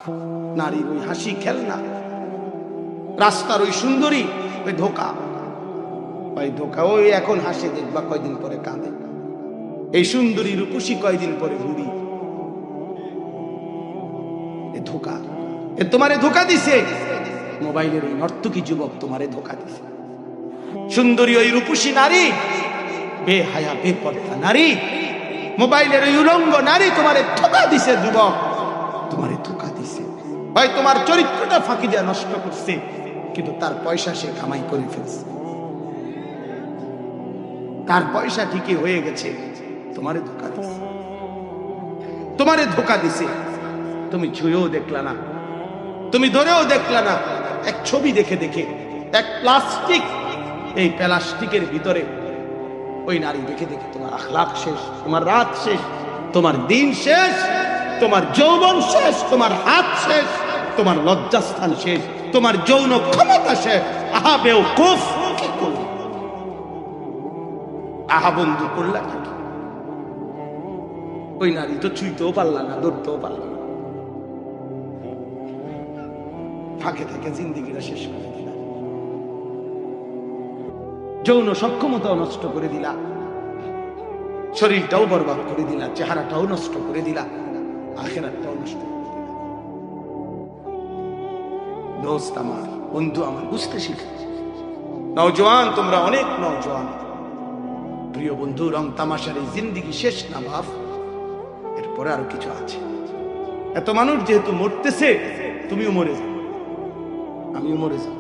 নারীর ওই হাসি খেলনা, রাস্তার ওই সুন্দরী, ওই ধোকা, ওই ধোকা, ওই এখন হাসে দেখবা কয়দিন পরে কাঁদে। এই সুন্দরী রূপসী কয়দিন পরে বুড়ি। এ ধোকা, এ তোমারে ধোকা দিছে। মোবাইলের ওই নর্তকী যুবক তোমারে ধোকা দিছে। সুন্দরী ওই রূপসী নারী, বেহায়া বেপর্দা নারী, মোবাইলের ওই উলঙ্গ নারী তোমারে ধোকা দিছে। যুবক তোমারে ধোকা দিছে। ভাই তোমার চরিত্রটা ফাঁকি দিয়ে নষ্ট করছে, কিন্তু তার পয়সা সে কামাই করে ফেলছে। তার পয়সা ঠিকই হয়ে গেছে, তোমারে ধোকা দিছে। তোমারে ধোকা দিছে। তুমি ছুঁয়েও দেখলা না, তুমি ধরেও দেখলা না। এক ছবি দেখে দেখে, এক প্লাস্টিক, এই প্লাস্টিকের ভিতরে ওই নারী দেখে দেখে তোমার আখলাক শেষ, তোমার রাত শেষ, তোমার দিন শেষ, তোমার যৌবন শেষ, তোমার হাত শেষ, তোমার লজ্জাস্থান শেষ, তোমার যৌন ক্ষমতা শেষ। আহা বেওকুফ, কি করলে? আহা বন্ধু করলা নাকি? ওই নারী তো ছুঁইতেও পারলা না, ধরতেও পারলা না, ফাঁকে থেকে জিন্দিগিটা শেষ করে দিলা। যৌন সক্ষমতাও নষ্ট করে দিলা, শরীরটাও বরবাদ করে দিলা, চেহারাটাও নষ্ট করে দিলা, আখিরাতটাও নষ্ট করে দিলা। দোস্ত আমার, বন্ধু আমার, বুঝতে শিখে। নওজোয়ান, তোমরা অনেক নওজোয়ান। প্রিয় বন্ধু, রং তামাশার এই জিন্দিগি শেষ না বাপ, এরপরে আরো কিছু আছে। এত মানুষ যেহেতু মরতেছে, তুমিও মরে যাও, আমিও মরে যাব।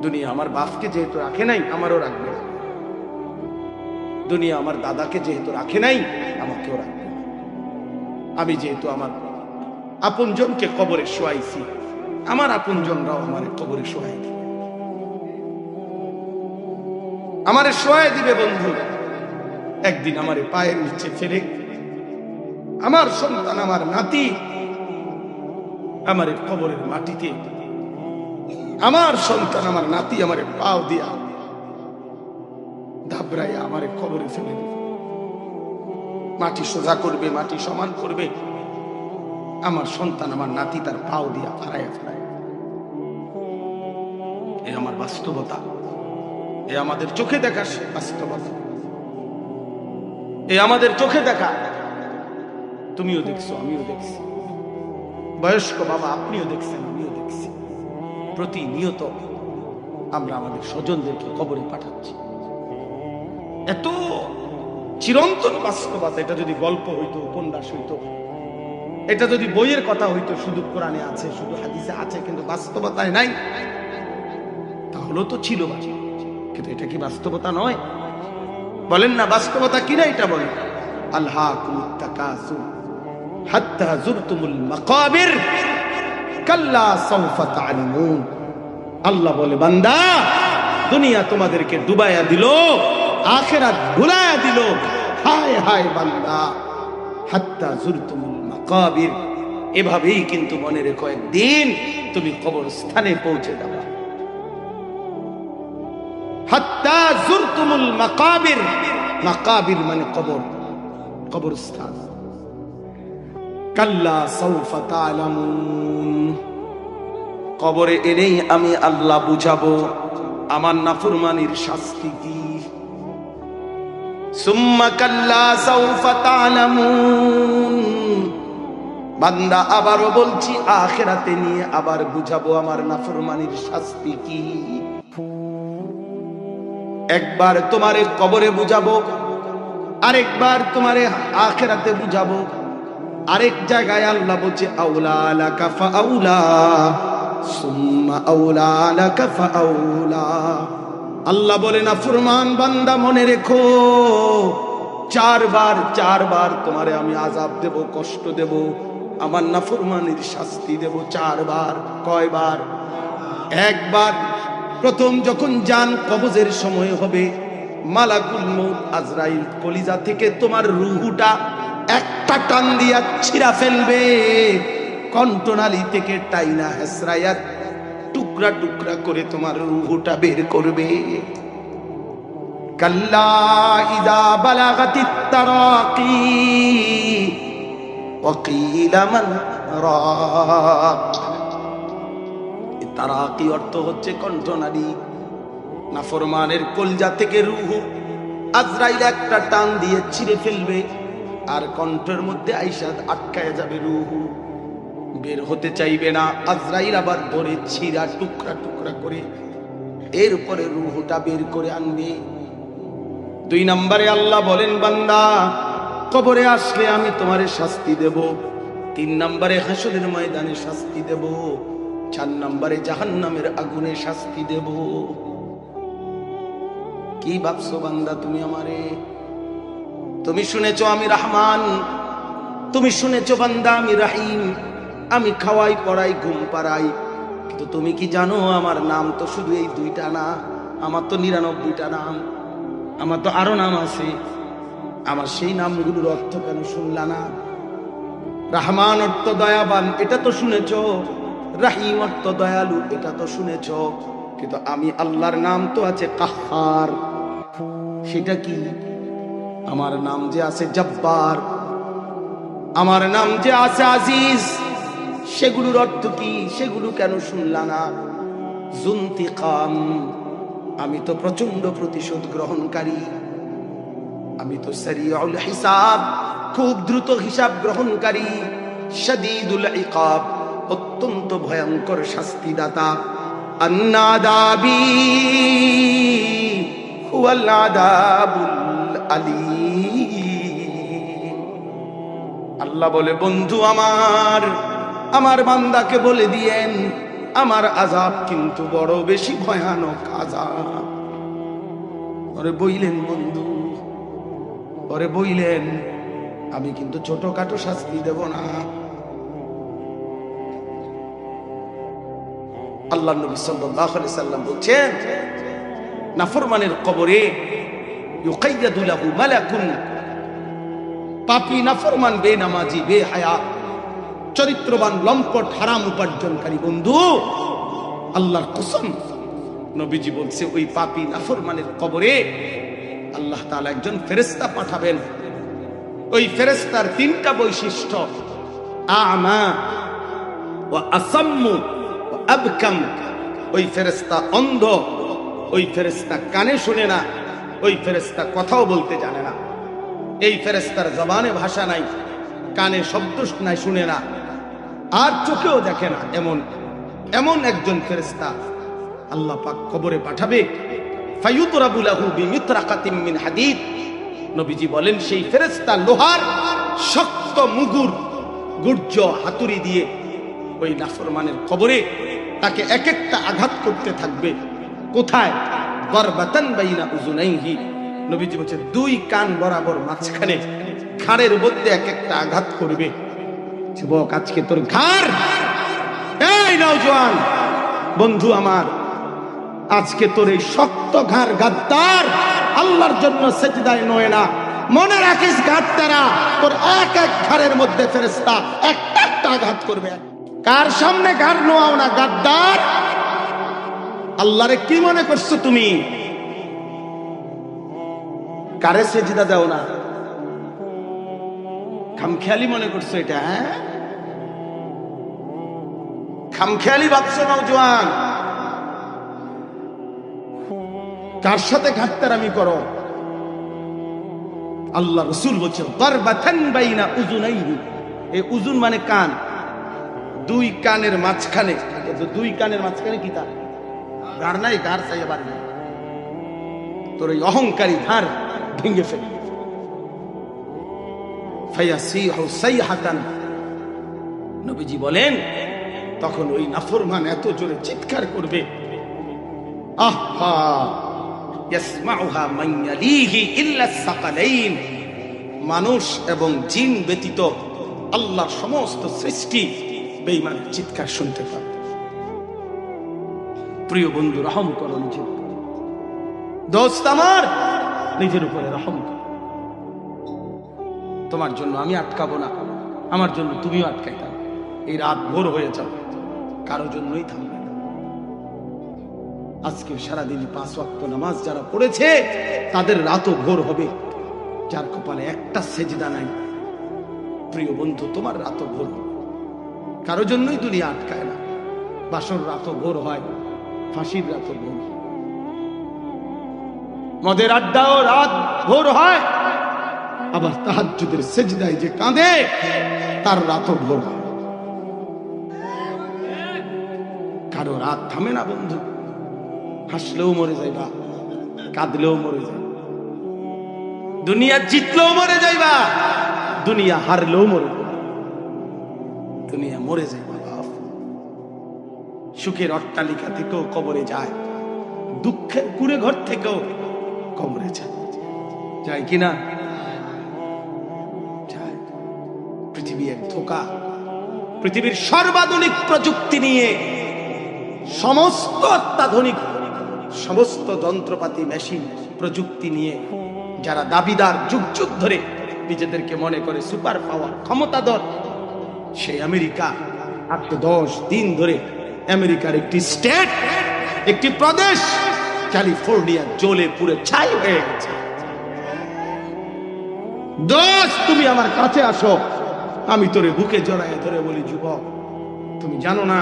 দুনিয়া আমার বাপকে যেহেতু রাখে নাই, আমারও রাখবে। দুনিয়া আমার দাদাকে যেহেতু রাখে নাই, আমাকেও রাখবে। আমি যেহেতু আমার আপনজনকে কবরে শোয়াইছি, আমার আপনজনরাও আমার কবরে শোয়াই দিবে, আমারে শোয়াই দিবে। বন্ধু, একদিন আমারে পায়ের নিচে ফেলে আমার সন্তান, আমার নাতি, আমারে কবরের মাটিতে, আমার সন্তান, আমার নাতি আমারে পাও দিয়া ধাবড়াইয়া আমারে কবরে ফেলে দিবে। মাটি সোজা করবে, মাটি সমান করবে, আমার সন্তান, আমার নাতি তার পাও দিয়া ফাড়াইয়া ফেলায়। এ আমার বাস্তবতা, এ আমাদের চোখে দেখা বাস্তবতা, এ আমাদের চোখে দেখা। তুমিও দেখছো, আমিও দেখছি, বয়স্ক বাবা আপনিও দেখছেন, আমিও দেখছি। প্রতিনিয়ত আমরা আমাদের স্বজনদেরকে কবরে পাঠাচ্ছি। এত চিরন্তন বাস্তবতা। এটা যদি গল্প হইতো, উপন্যাস হইতো, এটা যদি বইয়ের কথা হইতো, শুধু কোরআনে আছে, শুধু হাদিসে আছে, কিন্তু বাস্তবতায় নাই, তাহলে তো ছিল। কিন্তু এটা কি বাস্তবতা নয়? বলেন না, বাস্তবতা কিনা এটা বলেন। আলহাকুমুত তাকাসুর হাত্তা যুরতুমুল মাকাবির কাল্লা সাউফা তা'লামুন। আল্লাহ বলে, বান্দা, দুনিয়া তোমাদেরকে ডুবাইয়া দিল, আখিরাত ভুলাইয়া দিল। হায় হায় বান্দা, হাত্তা যুরতুমুল মাকাবির। এভাবেই কিন্তু মনে রেখো, একদিন তুমি কবরস্থানে পৌঁছে যাবে। হাত্তা যুরতুমুল মাকাবির, মাকাবির মানে কবর, কবরস্থান। কাল্লা সাউফা তা'লামুন, কবরে এনেই আমি আল্লাহ বুঝাবো আমার নাফরমানির শাস্তি কি। সুম্মা কাল্লা সাউফা তা'লামুন, বান্দা আবারও বলছি, আখিরাতে নিয়ে আবার বুঝাবো আমার নাফরমানির শাস্তি কি। একবার তোমারে কবরে বুঝাবো, আরেকবার তোমারে আখিরাতে বুঝাবো। আরেক জায়গায় আল্লাহ বলছে, আউলা লাকা ফাআউলা সুম্মা আউলা লাকা ফাআউলা। আল্লাহ বলে, না ফরমান বান্দা, মনে রেখো, চারবার তোমারে আমি আযাব দেব, কষ্ট দেব, আমার নাফরমানির শাস্তি দেব। চারবার। কয়বার? একবার প্রথম যখন জান কবজের সময় হবে, মালাকুল মউত আজরাইল কলিজা থেকে তোমার রূহটা একটা টান দিয়া ছিঁড়া ফেলবে, কণ্ঠনালী থেকে টাইনা হেসরাইয়া টুকরা টুকরা করে তোমার রূহটা বের করবে। কাল্লা ইযা বালাগাতিত তারাকি ওয়া কিলা মান তারাক। তারাকি অর্থ হচ্ছে কণ্ঠনালী। নাফরমানের কলজা থেকে রূহ আজরাইল একটা টান দিয়ে ছিঁড়ে ফেলবে, আর কণ্ঠের মধ্যে আইসা আটকায় যাবে, রূহ বের হতে চাইবে না। আজরাইল আবার ধরে ছিঁড়া টুকরা টুকরা করে এরপরে রূহটা বের করে আনবে। 2 নম্বরে আল্লাহ বলেন, বান্দা কবরে আসলে আমি তোমারে শাস্তি দেব। 3 নম্বরে হাসরের ময়দানে শাস্তি দেব। 4 নম্বরে জাহান্নামের আগুনে শাস্তি দেব। কি ভাবছো বান্দা তুমি আমারে? তুমি শুনেছো আমি রহমান, তুমি শুনেছো বান্দা আমি রহিম, আমি খাওয়াই পড়াই ঘুম পাড়াই, কিন্তু তুমি কি জানো আমার নাম তো শুধু এই 2টা না, আমার তো 99টা নাম, আমার তো আরো নাম আছে। আমার সেই নামগুলোর অর্থ কেন শুনলা না? রহমান অর্থ দয়াবান, এটা তো শুনেছো। রহিম অর্থ দয়ালু, এটা তো শুনেছো। কিন্তু আমি আল্লাহর নাম তো আছে কাহ্হার। সেটা কি? আমার নাম যে আছে জব্বার, আমার নাম যে আছে আজিজ, সেগুলোর অর্থ কি? সেগুলো কেন শুনলা না? জুনতিকাম, আমি তো প্রচন্ড প্রতিশোধ গ্রহণকারী, আমি তো সারিউল হিসাব, খুব দ্রুত হিসাব গ্রহণকারী, শাদীদুল ইকাব, অত্যন্ত ভয়ঙ্কর শাস্তিদাতা। আন্নাদাবি হুয়াল আযাবুল আলীম। আল্লাহ বলে, বন্ধু আমার বান্দাকে বলে দিয়েন আমার আযাব কিন্তু বড় বেশি ভয়ানক আযাব। ওরে বইলেন বন্ধু, ওরে বইলেন আমি কিন্তু ছোটখাটো শাস্তি দেব না। আল্লাহ নবী সাল্লাল্লাহু আলাইহি সাল্লাম বলছেন, নাফরমানের কবরে ইউকাইয়াদু লাহু মালাকুন, পাপী নাফরমান বেনামাজি বেহায়া চরিত্রবান লম্পট হারাম উপার্জনকারী, বন্ধু আল্লাহর কসম নবীজি বলছে ওই পাপী নাফরমানের কবরে আল্লাহ তাআলা একজন ফেরেশতা পাঠাবেন। ওই ফেরেশতার 3টা বৈশিষ্ট্য, আমা ওয়া আসাম্মু ওয়া আবকাম। ওই ফেরেশতা অন্ধ, ওই ফেরেশতা কানে শুনে না, ওই ফেরেশতা কথাও বলতে জানে না, এই ফেরেশতার জবানে ভাষা নাই, কানে শব্দ নাই, শুনে না, আর চোখেও দেখে না। এমন একজন ফেরেশতা আল্লাহ পাক কবরে পাঠাবে। ফায়ুতরাবু লাহু বিমিতরাকাতিন মিন হাদিদ। নবীজি বলেন সেই ফেরেশতা লোহার শক্ত মুগুর গুর্জ হাতুড়ি দিয়ে ওই নাফরমানের কবরে তাকে এক একটা আঘাত করতে থাকবে। কোথায়? গরবাতান বাইনা উযুনাইহি। নবীজি বলেন 2 কান বরাবর মাঝখানে ঘাড়ের মধ্যে এক একটা আঘাত করবে। যুবক, আজকে তোর ঘাড়, এই নওজোয়ান বন্ধু আমার, আজকে তোর এই শক্ত ঘাড় গাদ্দার আল্লাহর জন্য সেজদায় নয় না। মনে রাখিস গাদ্দারা তোর এক এক ঘাড়ের মধ্যে ফেরেশতা একটা একটা আঘাত করবে। কার সামনে ঘাড় নোয়াও না গাদ্দার? আল্লাহরে কি মনে করছো তুমি? কারে সেজদা দাও না? খামখেয়ালি মনে করছো এটা? হ্যাঁ, খামখেয়ালি ভাবছো নওজোয়ান। কার সাথে ঘাটতারামি করো? আল্লাহ রাসূল বলেছেন গরবাতান বাইনা উযুনাইহি। এই উযুন মানে কান, 2 কানের মাঝখানে। 2 কানের মাঝখানে কি তা ঘাড় নাই? ঘাড় চাইয়া বাড়ি তোর এই অহংকারী ঘাড় ভেঙে ফেলে। ফায়াসিহু সাইহাতান। নবীজি বলেন তখন ওই নাফরমান এত জোরে চিৎকার করবে, আহা ইয়াসমাউহা মান ইয়ালিহি ইল্লা সাকালাইন। মানুষ এবং জিন ব্যতীত আল্লাহর সমস্ত সৃষ্টি বেঈমানের চিৎকার শুনতে পাবে। প্রিয় বন্ধু, রহম করো নিজের উপর। দোস্ত আমার, নিজের উপরে রহম করো। তোমার জন্য আমি আটকাবো না, আমার জন্য তুমিও আটকাইতা। এই রাত ভোর হয়ে যাবে, কারো জন্যই থামবে না। আজকে সারাদিন 5 ওয়াক্ত নামাজ যারা পড়েছে তাদের রাতও ভোর হবে। যার কপালে একটা সেজদা নাই, প্রিয় বন্ধু, তোমার রাতও ভোর হবে। কারো জন্যই দুনিয়া আটকায় না। বাসর রাতও ভোর হয়, ফাঁসির রাতও ভোর হয়, মদের আড্ডাও রাত ভোর হয়, আবার তাহাজ্জুদের সেজদায় যে কাঁদে তার রাতও ভোর হয়। কারো রাত থামে না বন্ধু। হাসলেও মরে যাইবা, কাঁদলেও মরে যাইবা, দুনিয়া জিতলেও মরে যাইবা, দুনিয়া হারলেও মরে যাইবা, দুনিয়া মরে যাইবা। সুখের অট্টালিকা থেকেও কবরে যায়, দুঃখের কুড়ে ঘর থেকেও কবরে যায়, যায় কিনা? যায়। পৃথিবী এক ধোঁকা। পৃথিবীর সর্বাধুনিক প্রযুক্তি নিয়ে, সমস্ত অত্যাধুনিক সমস্ত যন্ত্রপাতি, মেশিন, প্রযুক্তি নিয়ে যারা দাবিদার, যুগ যুগ ধরে নিজেদেরকে মনে করে সুপার পাওয়ার, ক্ষমতাধর, সেই আমেরিকা আজকে 10 দিন ধরে আমেরিকার একটি স্টেট, একটি প্রদেশ ক্যালিফোর্নিয়া জ্বলে পুড়ে ছাই হয়ে গেছে। দোস্ত, তুমি আমার কাছে আসো, আমি তোরে বুকে জড়ায় ধরে বলি, যুবক তুমি জানো না,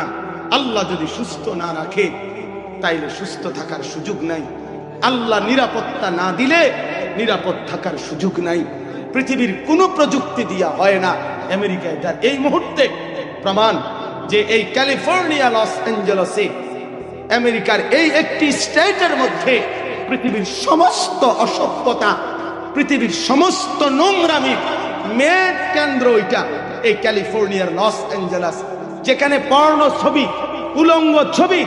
আল্লাহ যদি সুস্থ না রাখে তাইলে সুস্থ থাকার সুযোগ নাই। আল্লাহ নিরাপত্তা না দিলে নিরাপদ থাকার সুযোগ নাই। পৃথিবীর কোনো প্রযুক্তি দিয়া হয় না। আমেরিকায় তার এই মুহূর্তে প্রমাণ যে এই ক্যালিফোর্নিয়া, লস অ্যাঞ্জেলসে, আমেরিকার এই একটি স্টেটের মধ্যে পৃথিবীর সমস্ত অসভ্যতা, পৃথিবীর সমস্ত নোংরামি মেন কেন্দ্র ওইটা এই ক্যালিফোর্নিয়ার লস অ্যাঞ্জেলস, যেখানে পর্ণ ছবি, উলঙ্গ ছবি,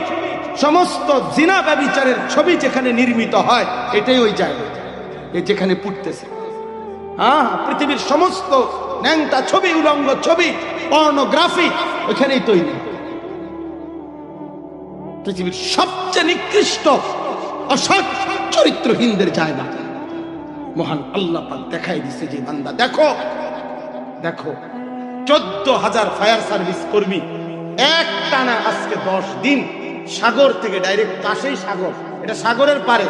সমস্ত জিনা ব্যভিচারের ছবি যেখানে নির্মিত হয়, এটাই ওই জায়গা যেখানে পুড়তেছে। হ্যাঁ, পৃথিবীর সমস্ত ন্যাংটা ছবি, উলঙ্গ ছবি, পর্নোগ্রাফি ওইখানেই তৈরি। পৃথিবীর সবচেয়ে নিকৃষ্ট অসৎ চরিত্রহীনদের জায়গা মহান আল্লাহ পাক দেখাই দিছে যে বান্দা দেখো, দেখো 14,000 ফায়ার সার্ভিস কর্মী এক টানা আজকে 10 দিন সাগর থেকে ডাইরেক্ট, পাশেই সাগর, এটা সাগরের পারে,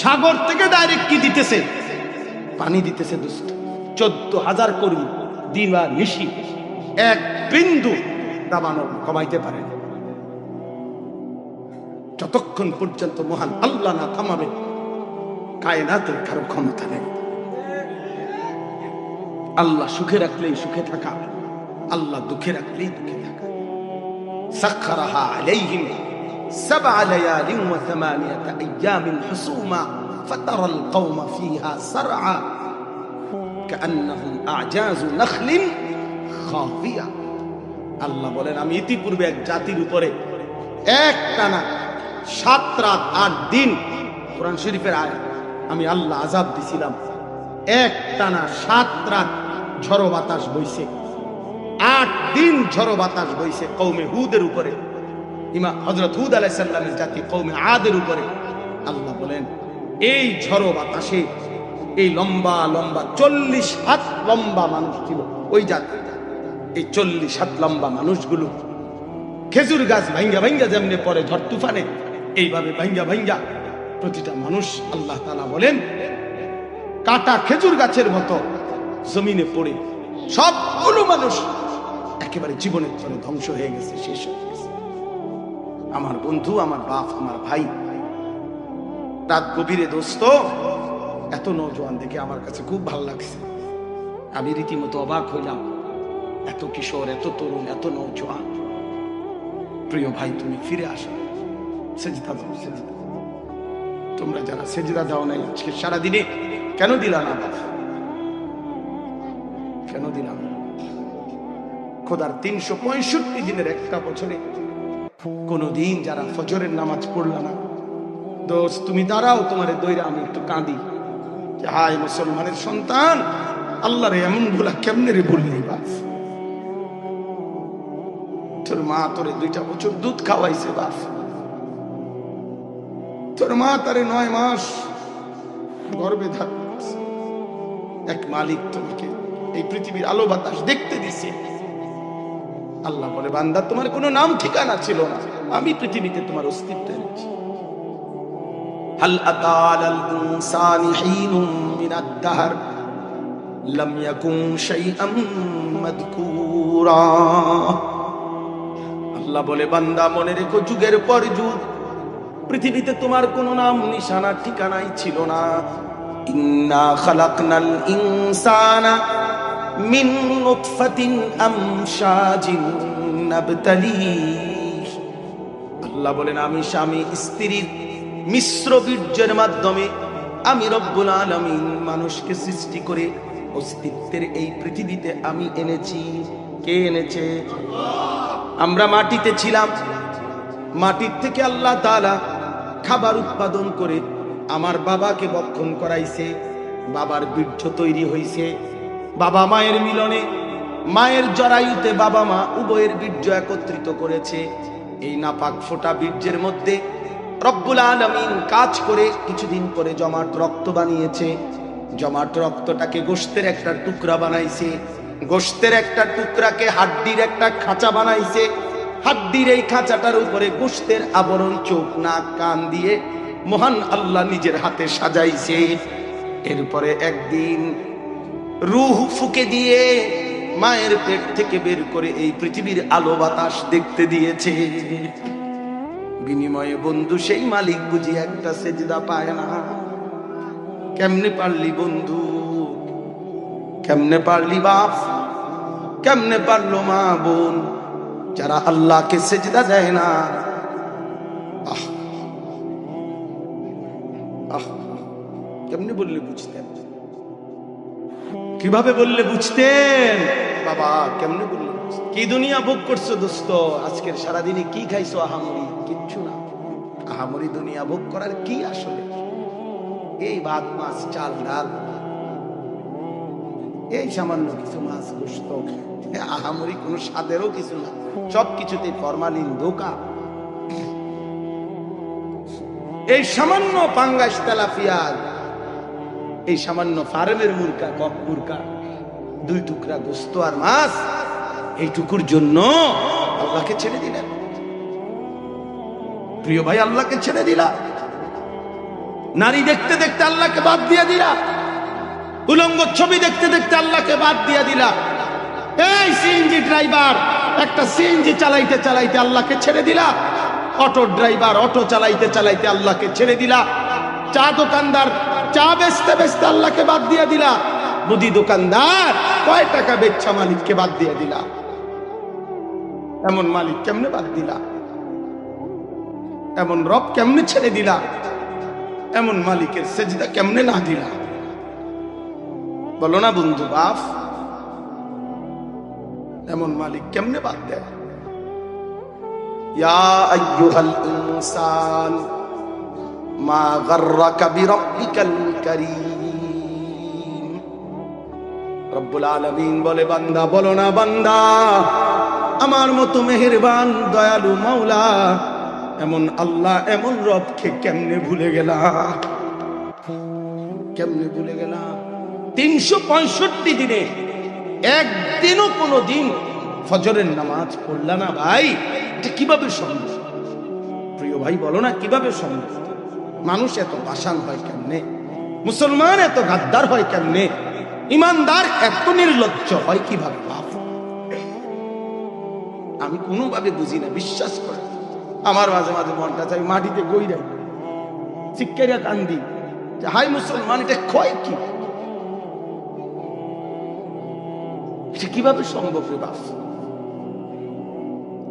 সাগর থেকে ডাইরেক্ট কি দিতেছে? পানি দিতেছে দোস্ত। 14,000 কর্মী দিন আর নিশি এক বিন্দু দাবানো কমাইতে পারে না। যতক্ষণ পর্যন্ত মহান আল্লাহ না থামাবে, কায়নাতের কারো ক্ষমতা নেই। আল্লাহ সুখে রাখলেই সুখে থাকা, আল্লাহ দুঃখে রাখলেই দুঃখে থাকা। সাখখারাহা আলাইহিম 7 লায়ালিন ওয়া 8 আইয়ামিন হুসুমা ফাতারাল কওমা ফিহা সারআ কাআন্নাহুম আ'জাযু নাখলিন খাফিয়া। আল্লাহ বলেন, আমি ইতিপূর্বে এক জাতির উপরে এক টানা 7 রাত 8 দিন, কোরআন শরীফের আয়াত, আমি আল্লাহ আযাব দিছিলাম। এক টানা 7 রাত ঝড়ো বাতাস বইছে, 8 দিন ঝড়ো বাতাস বইছে কওমে হুদের উপরে, হযরত হুদ আলাইহিস সালামের জাতি কওমে আদের উপরে। আল্লাহ বলেন, এই ঝড়ো বাতাসে এই লম্বা লম্বা 40 হাত লম্বা মানুষ ছিল ওই জাতি। এই 40 হাত লম্বা মানুষগুলো খেজুর গাছ ভাঙ্গা ভাঙ্গা যেমনি পরে ঝড় তুফানে, এইভাবে ভাঙ্গা ভাঙ্গা প্রতিটা মানুষ, আল্লাহ তাআলা বলেন, কাটা খেজুর গাছের মতো জমিনে পড়ে সবগুলো মানুষ একেবারে জীবনের জন্য ধ্বংস হয়ে গেছে, শেষ হয়ে গেছে। আমার বন্ধু, আমার বাপ, আমার ভাই, রাত গভীরে দোস্ত, এত নওজোয়ান দেখে আমার কাছে খুব ভালো লাগছে। আমি রীতিমতো অবাক হইলাম, এত কিশোর, এত তরুণ, এত নওজোয়ান। প্রিয় ভাই, তুমি ফিরে আসো, সেজদা দাও, সেজদা। তোমরা যারা সেজদা দাও নাই আজকে সারাদিনে, কেন দিলা না বাবা? কেন দিলাম? খোদার 365 দিনের একটা বছরে কোনদিন যারা ফজরের নামাজ পড়লা না, দোস্ত তুমি দাঁড়াও, তোমার দইরা আমি একটু কাঁদি যে হায় মুসলমানের সন্তান, আল্লাহরে এমন ভুলা কেমনে রে বললি? বাস, তোর মা তোরে 2টা বছর দুধ খাওয়াইছে, বাস, তোর মা তারে 9 মাস গর্ভে ধারছে। এক মালিক তোমাকে এই পৃথিবীর আলো বাতাস দেখতে দিছে। আল্লাহ বলে, বান্দা তোমার কোনো নাম ঠিকানা ছিল না, আমি পৃথিবীতে তোমার অস্তিত্ব এনেছি। হাল আতা আলাল ইনসানি হিনুম মিনাদ দাহর লাম ইয়াকুন শাইআম মাযকুরা। আল্লাহ বলে বান্দা মনে রেখো যুগের পর যুগ পৃথিবীতে তোমার কোনো নাম নিশানা ঠিকানাই ছিল না। ইন্না খালাকনাল ইনসানা মিন নুতফাতিন আমশাজিন নাবতালিহ। আল্লাহ বলেন আমি স্বামী স্ত্রীর মিশ্র বীর্যের মাধ্যমে আমি রব্বুল আলামিন মানুষকে সৃষ্টি করে অস্তিত্বের এই পৃথিবীতে আমি এনেছি। কে এনেছে? আমরা মাটিতে ছিলাম, মাটির থেকে আল্লাহ তাআলা খাবার উৎপাদন করে আমার বাবাকে বক্ষণ করাইছে, বাবার বীর্য তৈরি হইছে, বাবা মায়ের মিলনে মায়ের জরায়ুতে বাবা মা উভয়ের বীর্য একত্রিত করেছে। এই নাপাক ফোটা বীর্যের মধ্যে রব্বুল আলামিন কাজ করে কিছুদিন পরে জমাট রক্ত বানিয়েছে। জমাট রক্তটাকে গোশতের একটা টুকরা বানাইছে, গোশতের একটা টুকরাকে হাড্ডির একটা খাঁচা বানাইছে, হাড্ডির এই খাঁচাটার উপরে গোশতের আবরণ চোখ নাক কান দিয়ে মহান আল্লাহ নিজের হাতে সাজাইছে। এরপরে একদিন রূহ ফুঁকে দিয়ে মায়ের পেট থেকে বের করে এই পৃথিবীর আলো বাতাস দেখতে দিয়েছে। বিনিময়ে বন্ধু সেই মালিক বুঝি একটা সেজদা পায় না। কেমনে পারলি বন্ধু, কেমনে পারলি বাপ, কেমনে পারলো মা বোন যারা আল্লাহকে সেজদা দেয় না? আহ আহ কেমনে বললে বুঝতেন? কিভাবে বললে বুঝতেন? বাবা কেমনে বললে? কি দুনিয়া ভোগ করছো দোস্ত? আজকের সারাদিনে কি খাইছো? আহামরি কিচ্ছু না। আহামরি দুনিয়া ভোগ করার কি আসলে? এই ভাত মাছ চাল ডাল, এই সামান্য কিছু মাছ গোশত, আহামরি কোনো স্বাদেরও কিছু না। সবকিছুতে ফরমালিন, ধোঁকা। এই সামান্য পাঙ্গাস তেলাপিয়া, এই সামান্য ফার্মের মুরগা, কক মুরগা, 2 টুকরা গোশত আর মাছ, এইটুকুর জন্য আল্লাহকে ছেড়ে দিলেন। প্রিয় ভাই, আল্লাহকে ছেড়ে দিলা। নারী দেখতে দেখতে আল্লাহকে বাদ দিয়ে দিলা। উলঙ্গ ছবি দেখতে দেখতে আল্লাহকে বাদ দিয়ে দিলা। এই সিএনজি ড্রাইভার, একটা সিএনজি চালাইতে চালাইতে আল্লাহকে ছেড়ে দিলা। অটো ড্রাইভার, অটো চালাইতে চালাইতে আল্লাহকে ছেড়ে দিলা। চা দোকানদার, চা বেচতে বেচতে আল্লাহকে বাদ দিয়ে দিলা। মুদি দোকানদার, কয় টাকা বেচা মালিককে বাদ দিয়ে দিলা। এমন মালিক কেমনে বাদ দিলা? এমন রব কেমনে ছেড়ে দিলা? এমন মালিকের সেজদা কেমনে না দিলা? বলো না বন্ধু বাপ, এমন মালিক কেমনে বাদ দেয়? ইয়া আইয়ুহাল ইনসান মা গাররাকা বিরাব্বিকাল কারীম। রব্বুল আলামিন বলে বান্দা, বলো না বান্দা, আমার মতো মেহেরবান দয়ালু মাওলা এমন আল্লাহ, এমন রবকে কেমনে ভুলে গেলা? কেমনে ভুলে গেলা? 365 দিনে একদিনও কোনো দিন ফজরের নামাজ পড়লা না ভাই, এটা কিভাবে সম্ভব? প্রিয় ভাই বলো না, কিভাবে সম্ভব? মানুষ এত পাষাণ হয় কেমনে? মুসলমান এত গাদ্দার হয় কেমনে? ইমানদার এত নির্লজ্জ হয় কিভাবে? বাপ, আমি কোনোভাবে বুঝি না, বিশ্বাস করে। আমার মাঝে মাঝে মনটা চাই মাটিতে গইরাই চিক্কেরা কান্দি যে হাই মুসলমান, এটা কয় কি? এটা কিভাবে সম্ভব রে বাপ?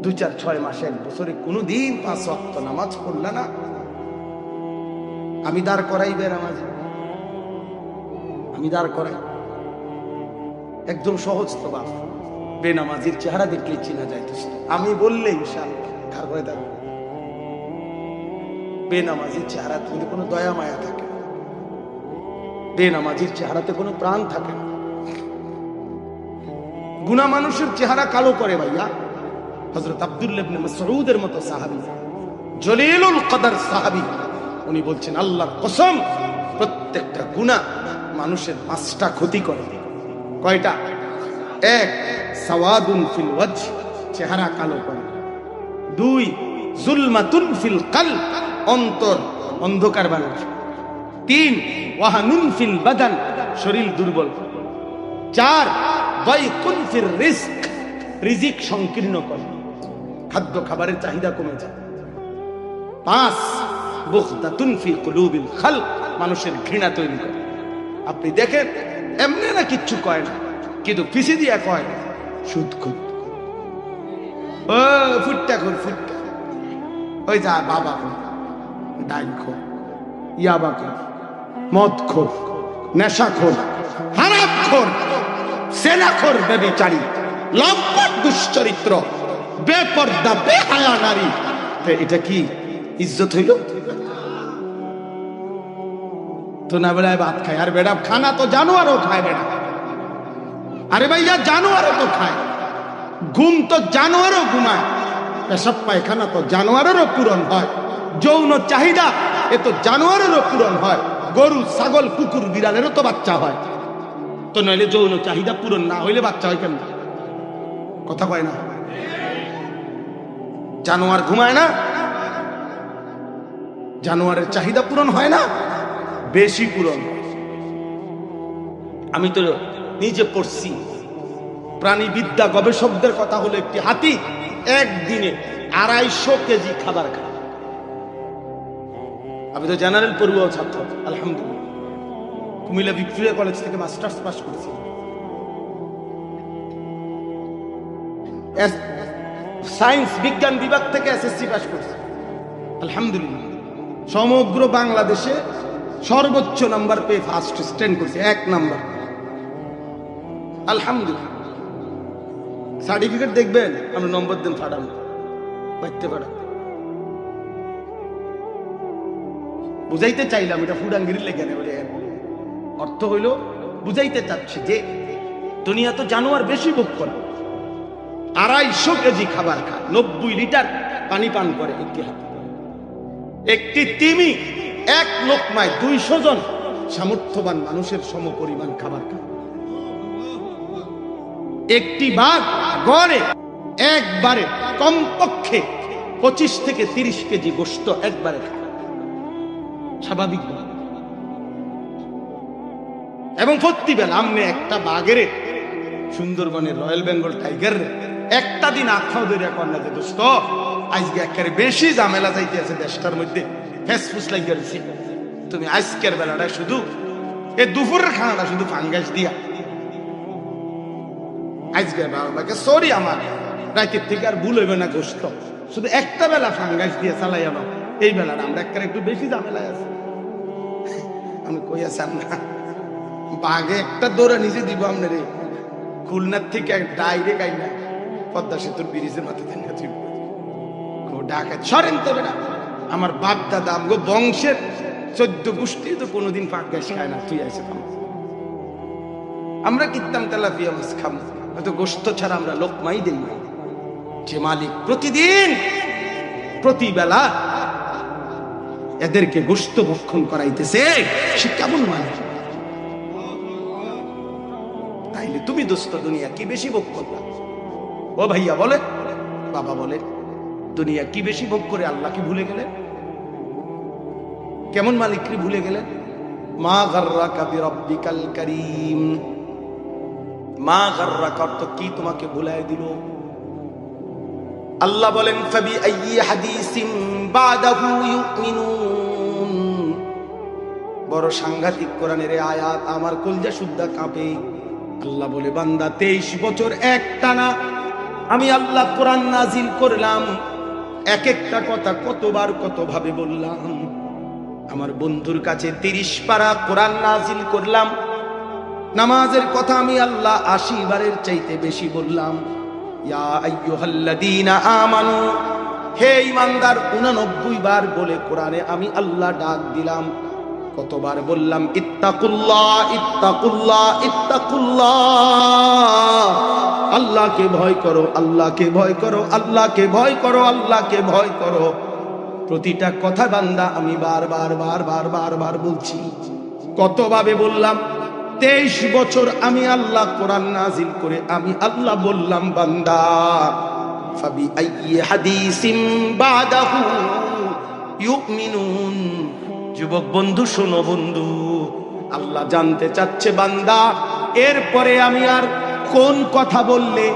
2, 4, 6 মাসে, 1 বছরে কোনোদিন 5 ওয়াক্ত নামাজ পড়লা না? আমি দাঁড় করাই বেনামাজ, আমি দাঁড় করাই। একদম সহজ তো বাপ, বেনামাজির চেহারা দেখলেই চেনা যায়। আমি বললে ইনশাআল্লাহ খার করে দাঁড়াবো। বেনামাজির চেহারাতে কোনো দয়া মায়া থাকে না, বেনামাজির চেহারাতে কোনো প্রাণ থাকে না। গুনাহ মানুষের চেহারা কালো করে ভাইয়া। হযরত আব্দুল্লাহ ইবনে মাসউদের মতো সাহাবী, জলিলুল কদর সাহাবী, উনি বলছেন আল্লাহর কসম, প্রত্যেকটা গুনাহ মানুষের 5টা ক্ষতি করে। কয়টা? 1, সাওয়াদুন ফিল ওয়াজহ, চেহারা কালো করে। 2, যুলমাতুন ফিল কলব, অন্তর অন্ধকার বানায়। 3, ওয়াহানুন ফিল বাদান, শরীর দুর্বল। 4 দাইকুন ফির রিজক, রিজিক সংকীর্ণ করে, খাদ্য খাবারের চাহিদা কমে যায়। 5 বুগদাতুন ফি কুলুবিল খালক, মানুষের ঘৃণা তৈরি করে। আপনি দেখেন এমনি না কিচ্ছু কয় না, কিন্তু পিছে দিয়া কয় সুদ খুদ, ও ফুটটা খোর ফুটটা, ওই যা বাবা খোর, ডাইল খোর, ইয়াবা খোর, মদ খোর, নেশা খোর, হারাম খোর, সেনা খোর, বেবিচারী, লম্পট দুশ্চরিত্র, বেপর্দা বেহায়া নারী। এটা কি ইজ্জত হইল? তো না বেলায় ভাত খায়, আর বেড়া খানা তো জানোয়ারও খায় বেড়া। আরে ভাইয়া জানোয়ারও তো খায়, ঘুম তো জানোয়ারও ঘুমায়, পেশাব পায়খানা তো জানোয়ারেরও পূরণ হয়, যৌন চাহিদা এ তো জানোয়ারেরও পূরণ হয়, গরু ছাগল কুকুর বিড়ালেরও তো বাচ্চা হয়। তো নইলে যৌন চাহিদা পূরণ না হইলে বাচ্চা হয় কেন? কথা কয় না? জানোয়ার ঘুমায় না? জানোয়ারের চাহিদা পূরণ হয় না? বেশি পূরণ। আমি তো নিজে পড়ছি, প্রাণীবিদ্যা গবেষকদের কথা হলো একটি হাতি একদিনে 250 কেজি খাবার খায়। আমি তো জেনারেল পড়ুয়া ছাত্র, আলহামদুলিল্লাহ কুমিল্লা ভিক্টোরিয়া কলেজ থেকে মাস্টার্স পাস করেছি। সায়েন্স বিজ্ঞান বিভাগ থেকে এসএসসি পাস করছি, আলহামদুলিল্লাহ। সমগ্র বাংলাদেশে সর্বোচ্চ নাম্বার পেয়ে ফার্স্ট স্ট্যান্ড করছি, 1 নাম্বার, আলহামদুলিল্লাহ। সার্টিফিকেট দেখবেন, আমরা নম্বর দিন ফাটাম, বাড়তে পারা। বুঝাইতে চাইলাম, এটা ফুডাঙ্গিরি লেগে নেই বলে অর্থ হইল, বুঝাইতে চাচ্ছি যে দুনিয়া তো জানোয়ার বেশি ভোগ করে, 250 কেজি খাবার খায়, 90 লিটার পানি পান করে একটি হাতি। একটি তিমি 1 লোকমায় 200 জন সামর্থ্যবান মানুষের সমপরিমাণ খাবার খায়। একটি বাঘ গড়ে একবারে কমপক্ষে 25 থেকে 30 কেজি গোশত একবারে খায়, স্বাভাবিক। এবং প্রতিবেলা আমনে একটা বাঘের, সুন্দরবনের রয়্যাল বেঙ্গল টাইগার একটা দিন আখ্যাও ধরে কন্যা যে দোস্ত আজকে একেবারে বেশি ঝামেলা যাইতে আছে দেশটার মধ্যে, ফেসফুস লাগিয়ে গেছে, তুমি আজকের বেলাটা শুধু এই দুপুরের খানাটা শুধু ফাঙ্গাস দিয়া, আজকে বাবাকে সরি আমার রাতের থেকে আর ভুল হইবে না, গোস্ত শুধু একটা বেলা ফাঙ্গাস দিয়ে চালাই আনো, এই বেলাটা আমরা একেবারে একটু বেশি ঝামেলায় আছি। আমি কই আসাম না, বাঘে একটা দৌড়া নিজে দিব আপনার, খুলনার থেকে ডাইরেক্ট আইনা পদ্মা সেতুর ব্রিজের মাথা থেকে ডাকাত সরেন তবে না। আমার বাপ দাদা আমগো বংশের 14 গোষ্ঠী তো কোনোদিন পাক গ্যাস খায় না, তুই আসে আমরা কিনতাম তেলাপিয়া মাছ খাম, হয়তো গোস্ত ছাড়া আমরা লোকমাই দেই না। যে মালিক প্রতিদিন প্রতিবেলা এদেরকে গোস্ত ভক্ষণ করাইতেছে, সে কেমন মালিক? তাইলে তুমি দোস্ত দুনিয়া কি বেশি ভোগ করলা? ও ভাইয়া বলে, বাবা বলে, দুনিয়া কি বেশি ভোগ করে আল্লাহ কি ভুলে গেলেন? কেমন মালিক কি ভুলে গেলেন? মা গাররাকা বিরাব্বিকাল কারীম, মা গাররাকা অর্থ কি তোমাকে ভুলায় দিল? আল্লাহ বলেন ফাবি আইয়ি হাদিসিম বাদাহু ইউমিনুন। বড় সাংঘাতিক কোরআনের আয়াত, আমার কলজা শুদ্ধা কাঁপে। আল্লাহ বলে বান্দা 23 বছর একটানা আমি আল্লাহ কোরআন নাজিল করলাম, এক একটা কথা কতবার কতভাবে বললাম। আমার বন্ধুর কাছে 30 পারা কোরআন নাজিল করলাম, নামাজের কথা আমি আল্লাহ 80 বারের চাইতে বেশি বললাম। ইয়া আইয়ুহাল্লাযীনা আমানু, হে ঈমানদার 89 বার বলে কোরআনে আমি আল্লাহ ডাক দিলাম। কতবার বললাম ইত্তাকুল্লাহ ইত্তাকুল্লাহ ইত্তাকুল্লাহ, আল্লাহকে ভয় করো, আল্লাহকে ভয় করো, আল্লাহকে ভয় করো, আল্লাহকে ভয় করো। প্রতিটা কথা বান্দা আমি বারবার বারবার বারবার বলছি। কতভাবে বললাম? 23 বছর আমি আল্লাহ কোরআন নাজিল করে আমি আল্লাহ বললাম বান্দা ফাবি আইয়ি হাদিসিম বাদাহু ইউমিনুন। যুবক বন্ধু শোনো বন্ধু, আল্লাহ জানতে চাচ্ছে বান্দা এরপরে আমি আর কোন কথা বললে,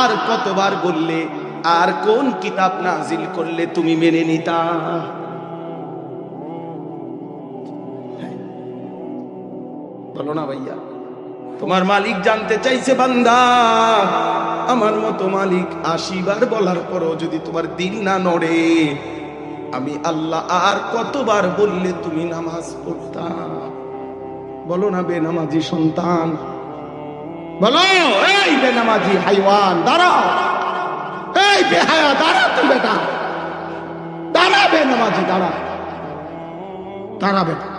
আর কতবার বললে, আর কোন কিতাব নাজিল করলে তুমি মেনে নিতা? বলো না ভাইয়া। তোমার মালিক জানতে চাইছে, বান্দা আমার মতো মালিক 80 বার বলার পরও যদি তোমার দিল না নড়ে, আমি আল্লাহ আর কতবার বললে তুমি নামাজ পড়তা? বলো না বেনামাজি সন্তান, বলো এই বেনামাজি হাইওয়ান, দাঁড়াও, এই বেহায়া দাঁড়া, তুই বেটা দাঁড়া, বেনামাজি দাঁড়া, দাঁড়া বেটা।